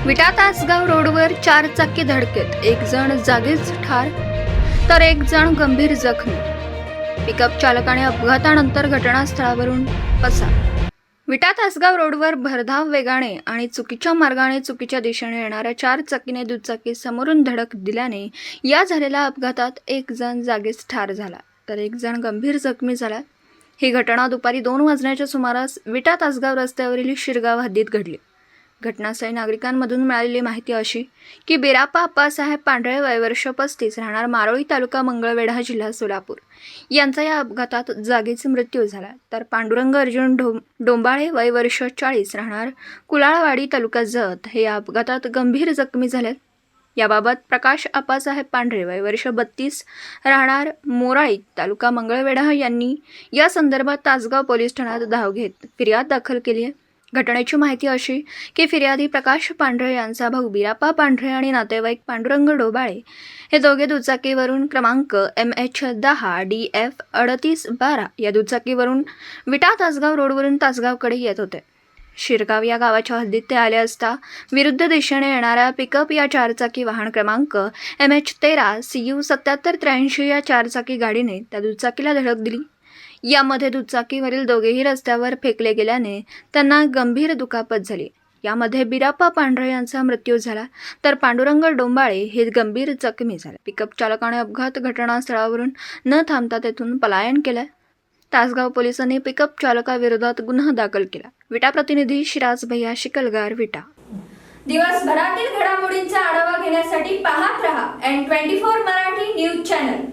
विटा तासगाव रोडवर 4 चाकी धडकेत एक जण जागीच ठार तर एक जण गंभीर जखमी। पिकअप चालकाने अपघातानंतर घटनास्थळावरून पसार। विटा तासगाव रोडवर भरधाव वेगाने आणि चुकीच्या मार्गाने चुकीच्या दिशेने येणाऱ्या 4 चाकीने दुचाकी समोरून धडक दिल्याने या झालेल्या अपघातात एक जण जागीच ठार झाला तर एक जण गंभीर जखमी झाला। ही घटना दुपारी 2 वाजण्याच्या सुमारास विटा तासगाव रस्त्यावरील शिरगाव हद्दीत घडली। घटनास्थळी नागरिकांमधून मिळालेली माहिती अशी की बिराप्पा आप्पासाहेब पांढरे वय वर्ष 35 राहणार मारोळी तालुका मंगळवेढा जिल्हा सोलापूर यांचा या अपघातात जागीच मृत्यू झाला तर पांडुरंग अर्जुन डोंबाळे वय वर्ष 40 राहणार कुलाळवाडी तालुका जत हे या अपघातात गंभीर जखमी झाले। याबाबत प्रकाश आप्पासाहेब पांढरे वय वर्ष 32 राहणार मोराळी तालुका मंगळवेढा यांनी या संदर्भात तासगाव पोलीस ठाण्यात धाव घेत फिर्याद दाखल केली आहे। घटनेची माहिती अशी की फिर्यादी प्रकाश पांढरे यांचा भाऊ बिराप्पा पांढरे आणि नातेवाईक पांडुरंग डोबाळे हे दोघे दुचाकीवरून क्रमांक MH10DF 3812 या दुचाकीवरून विटा तासगाव रोडवरून तासगावकडे येत होते। शिरगाव या गावाच्या हद्दीत ते आले असता विरुद्ध दिशेने येणाऱ्या पिकअप या 4 चाकी वाहन क्रमांक MH13 CU 7783 या 4 चाकी गाडीने त्या दुचाकीला धडक दिली। यामध्ये दुचाकीवरील दोघेही रस्त्यावर फेकले गेल्याने त्यांना गंभीर दुखापत झाली। यामध्ये बिराप्पा पांढरे यांचा मृत्यू झाला तर पांडुरंग डोंबाळे हे गंभीर जखमी झाले। पिकअप चालकाने अपघात घटनास्थळावरून न थांबता तेथून पलायन केले। तासगाव पोलिसांनी पिकअप चालकाविरोधात गुन्हा दाखल केला। विटा प्रतिनिधी शिराज भैया शिकलगार विटा। दिवसभरातील घडामोडींचा आढावा घेण्यासाठी पाहत रहा N24 मराठी न्यूज चॅनल।